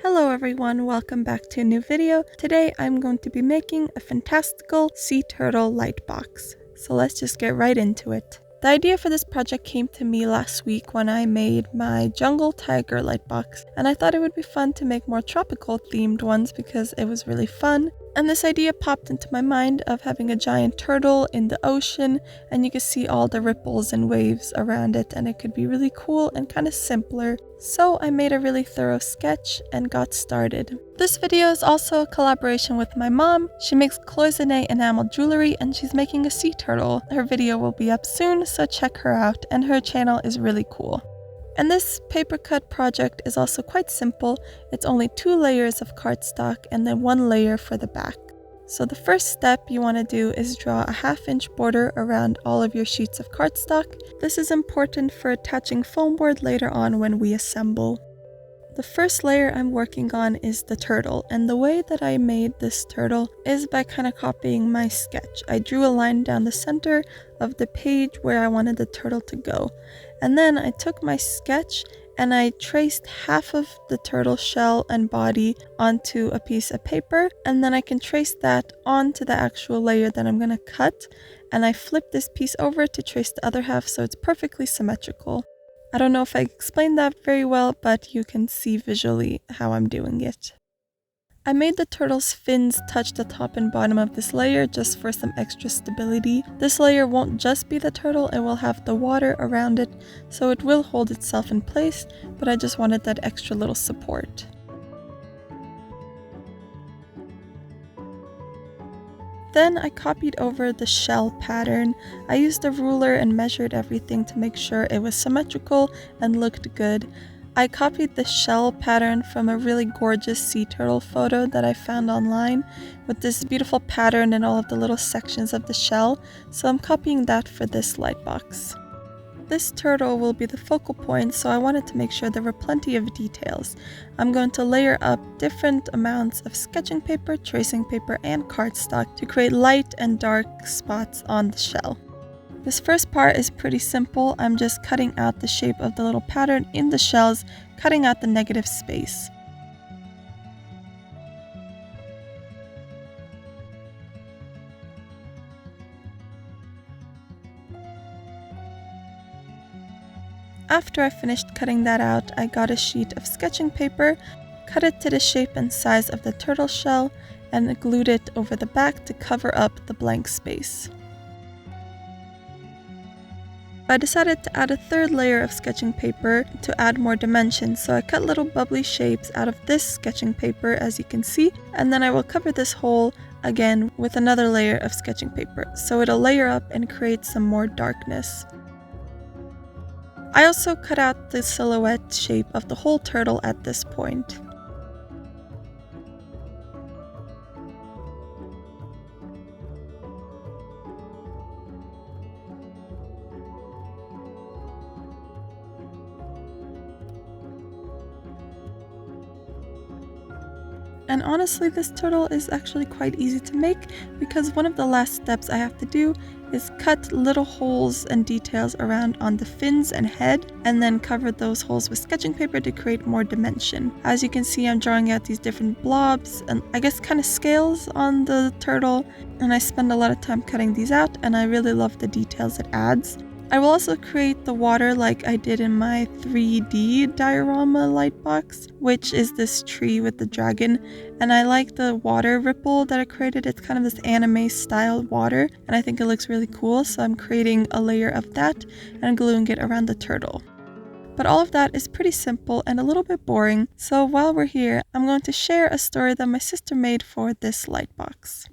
Hello everyone, welcome back to a new video. Today I'm going to be making a fantastical sea turtle lightbox. So let's just get right into it. The idea for this project came to me last week when I made my jungle tiger lightbox, and I thought it would be fun to make more tropical themed ones because it was really fun. And this idea popped into my mind of having a giant turtle in the ocean, and you can see all the ripples and waves around it, and it could be really cool and kind of simpler. So I made a really thorough sketch and got started. This video is also a collaboration with my mom. She makes cloisonné enamel jewelry and she's making a sea turtle. Her video will be up soon, so check her out, and her channel is really cool. And this papercut project is also quite simple. It's only 2 layers of cardstock and then 1 layer for the back. So the first step you want to do is draw a 1/2 inch border around all of your sheets of cardstock. This is important for attaching foam board later on when we assemble. The first layer I'm working on is the turtle, and the way that I made this turtle is by kind of copying my sketch. I drew a line down the center of the page where I wanted the turtle to go, and then I took my sketch and I traced half of the turtle shell and body onto a piece of paper, and then I can trace that onto the actual layer that I'm going to cut, and I flip this piece over to trace the other half so it's perfectly symmetrical. I don't know if I explained that very well, but you can see visually how I'm doing it. I made the turtle's fins touch the top and bottom of this layer just for some extra stability. This layer won't just be the turtle, it will have the water around it, so it will hold itself in place, but I just wanted that extra little support. Then I copied over the shell pattern. I used a ruler and measured everything to make sure it was symmetrical and looked good. I copied the shell pattern from a really gorgeous sea turtle photo that I found online with this beautiful pattern and all of the little sections of the shell, so I'm copying that for this lightbox. This turtle will be the focal point, so I wanted to make sure there were plenty of details. I'm going to layer up different amounts of sketching paper, tracing paper, and cardstock to create light and dark spots on the shell. This first part is pretty simple. I'm just cutting out the shape of the little pattern in the shells, cutting out the negative space. After I finished cutting that out, I got a sheet of sketching paper, cut it to the shape and size of the turtle shell, and glued it over the back to cover up the blank space. I decided to add a 3rd layer of sketching paper to add more dimension, so I cut little bubbly shapes out of this sketching paper, as you can see, and then I will cover this hole again with another layer of sketching paper, so it'll layer up and create some more darkness. I also cut out the silhouette shape of the whole turtle at this point. And honestly, this turtle is actually quite easy to make because one of the last steps I have to do is cut little holes and details around on the fins and head, and then cover those holes with sketching paper to create more dimension. As you can see, I'm drawing out these different blobs and I guess kind of scales on the turtle, and I spend a lot of time cutting these out, and I really love the details it adds. I will also create the water like I did in my 3D diorama lightbox, which is this tree with the dragon, and I like the water ripple that I created. It's kind of this anime style water, and I think it looks really cool, so I'm creating a layer of that and gluing it around the turtle. But all of that is pretty simple and a little bit boring, so while we're here, I'm going to share a story that my sister made for this lightbox.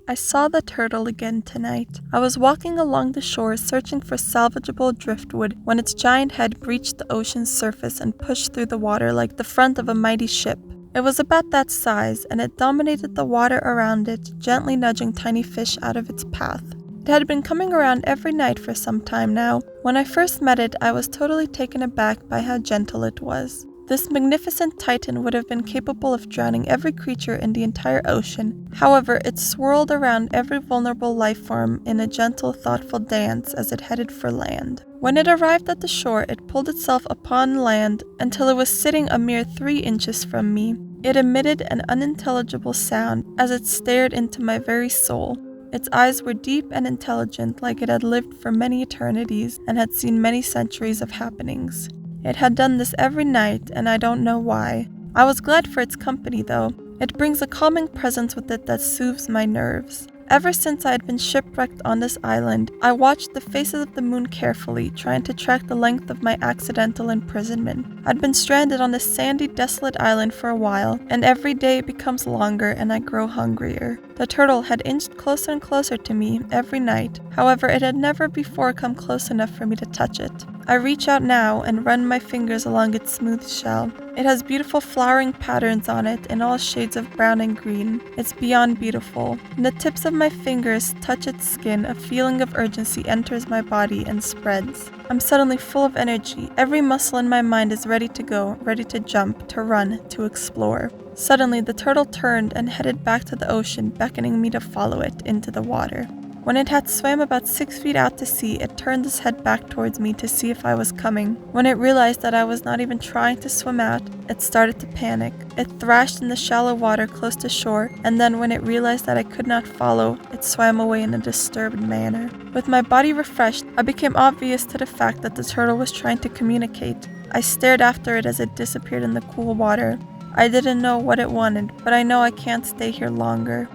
I saw the turtle again tonight. I was walking along the shore searching for salvageable driftwood when its giant head breached the ocean's surface and pushed through the water like the front of a mighty ship. It was about that size, and it dominated the water around it, gently nudging tiny fish out of its path. It had been coming around every night for some time now. When I first met it, I was totally taken aback by how gentle it was. This magnificent titan would have been capable of drowning every creature in the entire ocean. However, it swirled around every vulnerable life form in a gentle, thoughtful dance as it headed for land. When it arrived at the shore, it pulled itself upon land until it was sitting a mere 3 inches from me. It emitted an unintelligible sound as it stared into my very soul. Its eyes were deep and intelligent, like it had lived for many eternities and had seen many centuries of happenings. It had done this every night, and I don't know why. I was glad for its company, though. It brings a calming presence with it that soothes my nerves. Ever since I had been shipwrecked on this island, I watched the faces of the moon carefully, trying to track the length of my accidental imprisonment. I'd been stranded on this sandy, desolate island for a while, and every day it becomes longer and I grow hungrier. The turtle had inched closer and closer to me every night. However, it had never before come close enough for me to touch it. I reach out now and run my fingers along its smooth shell. It has beautiful flowering patterns on it in all shades of brown and green. It's beyond beautiful. When the tips of my fingers touch its skin, a feeling of urgency enters my body and spreads. I'm suddenly full of energy. Every muscle in my mind is ready to go, ready to jump, to run, to explore. Suddenly, the turtle turned and headed back to the ocean, beckoning me to follow it into the water. When it had swam about 6 feet out to sea, it turned its head back towards me to see if I was coming. When it realized that I was not even trying to swim out, it started to panic. It thrashed in the shallow water close to shore, and then when it realized that I could not follow, it swam away in a disturbed manner. With my body refreshed, I became oblivious to the fact that the turtle was trying to communicate. I stared after it as it disappeared in the cool water. I didn't know what it wanted, but I know I can't stay here longer.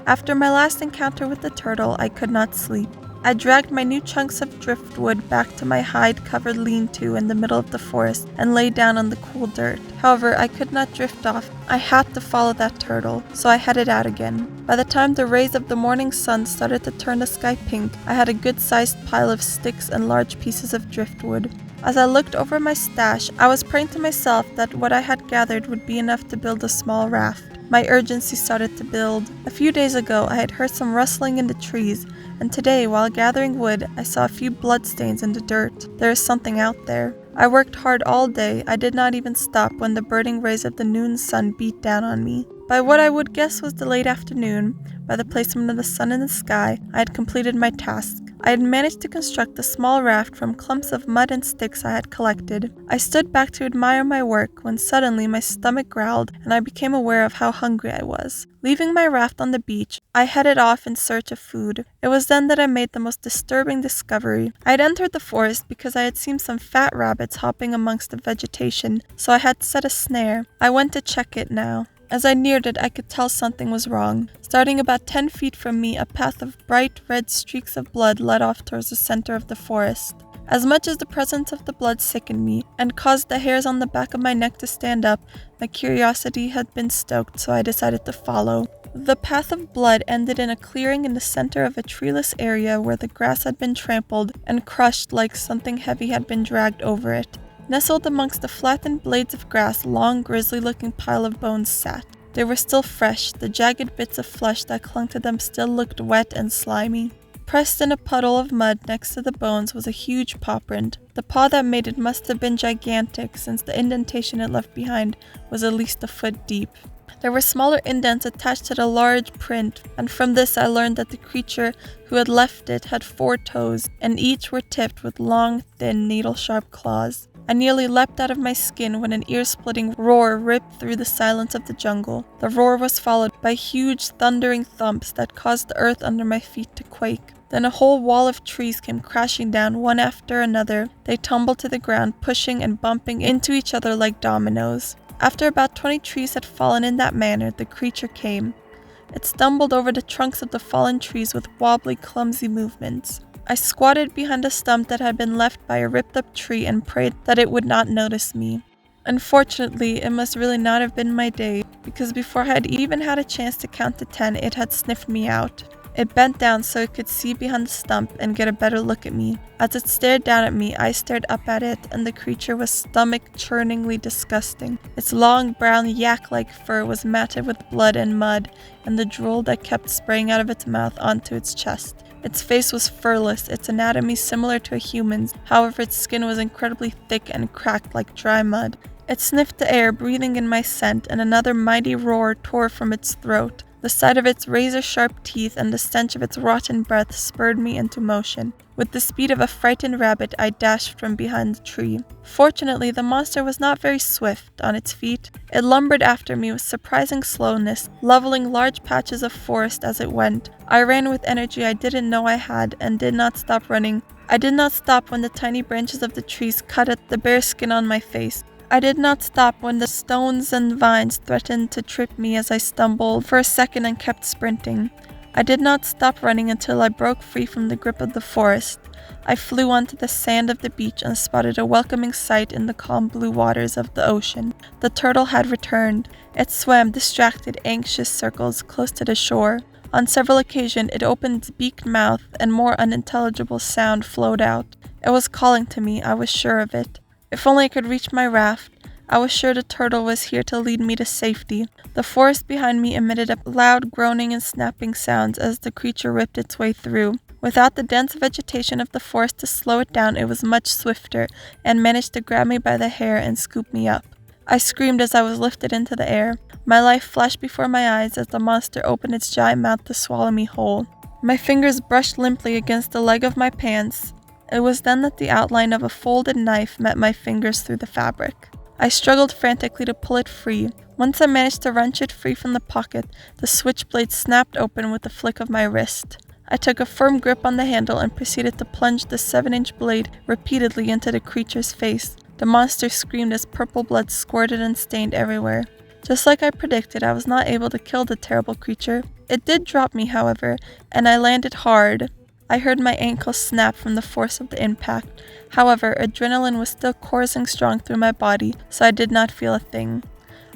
After my last encounter with the turtle, I could not sleep. I dragged my new chunks of driftwood back to my hide-covered lean-to in the middle of the forest and lay down on the cool dirt. However, I could not drift off. I had to follow that turtle, so I headed out again. By the time the rays of the morning sun started to turn the sky pink, I had a good-sized pile of sticks and large pieces of driftwood. As I looked over my stash, I was praying to myself that what I had gathered would be enough to build a small raft. My urgency started to build. A few days ago, I had heard some rustling in the trees, and today, while gathering wood, I saw a few bloodstains in the dirt. There is something out there. I worked hard all day. I did not even stop when the burning rays of the noon sun beat down on me. By what I would guess was the late afternoon, by the placement of the sun in the sky, I had completed my task. I had managed to construct a small raft from clumps of mud and sticks I had collected. I stood back to admire my work when suddenly my stomach growled and I became aware of how hungry I was. Leaving my raft on the beach, I headed off in search of food. It was then that I made the most disturbing discovery. I had entered the forest because I had seen some fat rabbits hopping amongst the vegetation, so I had set a snare. I went to check it now. As I neared it, I could tell something was wrong. Starting about 10 feet from me, a path of bright red streaks of blood led off towards the center of the forest. As much as the presence of the blood sickened me and caused the hairs on the back of my neck to stand up, my curiosity had been stoked, so I decided to follow. The path of blood ended in a clearing in the center of a treeless area where the grass had been trampled and crushed like something heavy had been dragged over it. Nestled amongst the flattened blades of grass, a long, grisly-looking pile of bones sat. They were still fresh. The jagged bits of flesh that clung to them still looked wet and slimy. Pressed in a puddle of mud next to the bones was a huge paw print. The paw that made it must have been gigantic, since the indentation it left behind was at least a foot deep. There were smaller indents attached to the large print, and from this I learned that the creature who had left it had 4 toes, and each were tipped with long, thin, needle-sharp claws. I nearly leapt out of my skin when an ear-splitting roar ripped through the silence of the jungle. The roar was followed by huge, thundering thumps that caused the earth under my feet to quake. Then a whole wall of trees came crashing down one after another. They tumbled to the ground, pushing and bumping into each other like dominoes. After about 20 trees had fallen in that manner, the creature came. It stumbled over the trunks of the fallen trees with wobbly, clumsy movements. I squatted behind a stump that had been left by a ripped-up tree and prayed that it would not notice me. Unfortunately, it must really not have been my day, because before I had even had a chance to count to 10, it had sniffed me out. It bent down so it could see behind the stump and get a better look at me. As it stared down at me, I stared up at it, and the creature was stomach-churningly disgusting. Its long, brown, yak-like fur was matted with blood and mud, and the drool that kept spraying out of its mouth onto its chest. Its face was furless, its anatomy similar to a human's, however its skin was incredibly thick and cracked like dry mud. It sniffed the air, breathing in my scent, and another mighty roar tore from its throat. The sight of its razor-sharp teeth and the stench of its rotten breath spurred me into motion. With the speed of a frightened rabbit, I dashed from behind the tree. Fortunately, the monster was not very swift on its feet. It lumbered after me with surprising slowness, leveling large patches of forest as it went. I ran with energy I didn't know I had, and did not stop running. I did not stop when the tiny branches of the trees cut at the bare skin on my face. I did not stop when the stones and vines threatened to trip me as I stumbled for a second and kept sprinting. I did not stop running until I broke free from the grip of the forest. I flew onto the sand of the beach and spotted a welcoming sight in the calm blue waters of the ocean. The turtle had returned. It swam distracted, anxious circles close to the shore. On several occasions it opened its beaked mouth and more unintelligible sound flowed out. It was calling to me, I was sure of it. If only I could reach my raft. I was sure the turtle was here to lead me to safety. The forest behind me emitted up loud groaning and snapping sounds as the creature ripped its way through. Without the dense vegetation of the forest to slow it down, it was much swifter, and managed to grab me by the hair and scoop me up. I screamed as I was lifted into the air. My life flashed before my eyes as the monster opened its giant mouth to swallow me whole. My fingers brushed limply against the leg of my pants. It was then that the outline of a folded knife met my fingers through the fabric. I struggled frantically to pull it free. Once I managed to wrench it free from the pocket, the switchblade snapped open with a flick of my wrist. I took a firm grip on the handle and proceeded to plunge the 7-inch blade repeatedly into the creature's face. The monster screamed as purple blood squirted and stained everywhere. Just like I predicted, I was not able to kill the terrible creature. It did drop me, however, and I landed hard. I heard my ankle snap from the force of the impact. However, adrenaline was still coursing strong through my body, so I did not feel a thing.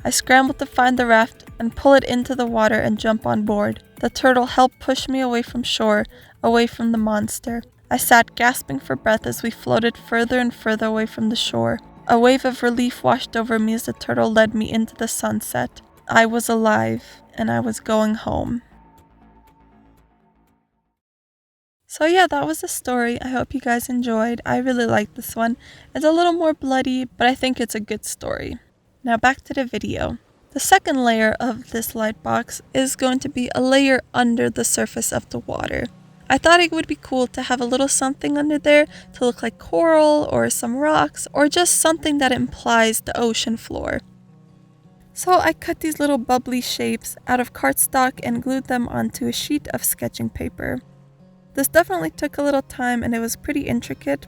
I scrambled to find the raft and pull it into the water and jump on board. The turtle helped push me away from shore, away from the monster. I sat gasping for breath as we floated further and further away from the shore. A wave of relief washed over me as the turtle led me into the sunset. I was alive, and I was going home. So yeah, that was the story. I hope you guys enjoyed. I really liked this one. It's a little more bloody, but I think it's a good story. Now back to the video. The second layer of this Lightbox is going to be a layer under the surface of the water. I thought it would be cool to have a little something under there to look like coral or some rocks or just something that implies the ocean floor. So I cut these little bubbly shapes out of cardstock and glued them onto a sheet of sketching paper. This definitely took a little time and it was pretty intricate.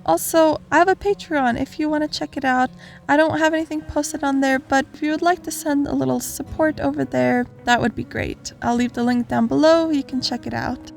Also, I have a Patreon if you want to check it out. I don't have anything posted on there, but if you would like to send a little support over there, that would be great. I'll leave the link down below, you can check it out.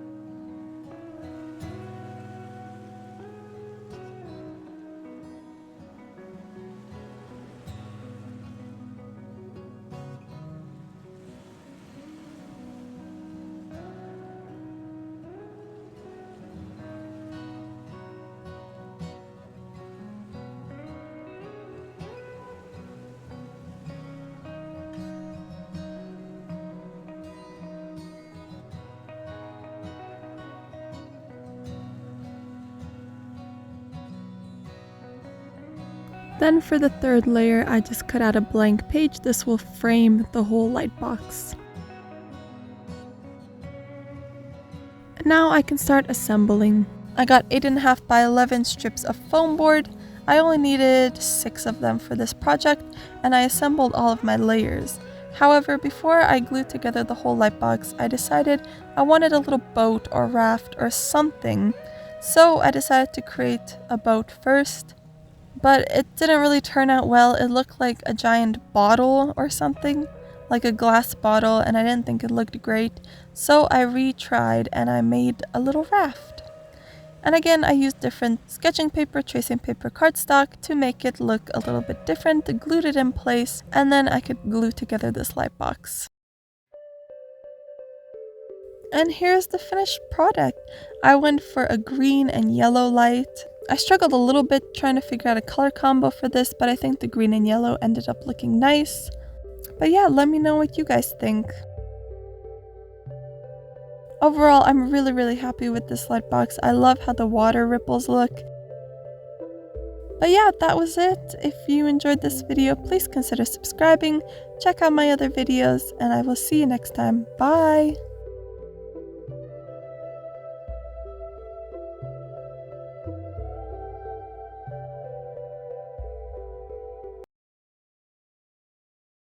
Then for the third layer, I just cut out a blank page. This will frame the whole Lightbox. Now I can start assembling. I got 8.5 by 11 strips of foam board. I only needed 6 of them for this project, and I assembled all of my layers. However, before I glued together the whole Lightbox, I decided I wanted a little boat or raft or something. So I decided to create a boat first. But it didn't really turn out well. It looked like a giant bottle or something, like a glass bottle, and I didn't think it looked great. So I retried and I made a little raft. And again, I used different sketching paper, tracing paper, cardstock to make it look a little bit different, glued it in place, and then I could glue together this Lightbox. And here's the finished product. I went for a green and yellow light. I struggled a little bit trying to figure out a color combo for this, but I think the green and yellow ended up looking nice. But yeah, let me know what you guys think. Overall, I'm really happy with this Lightbox. I love how the water ripples look. But yeah, that was it. If you enjoyed this video, please consider subscribing, check out my other videos, and I will see you next time. Bye!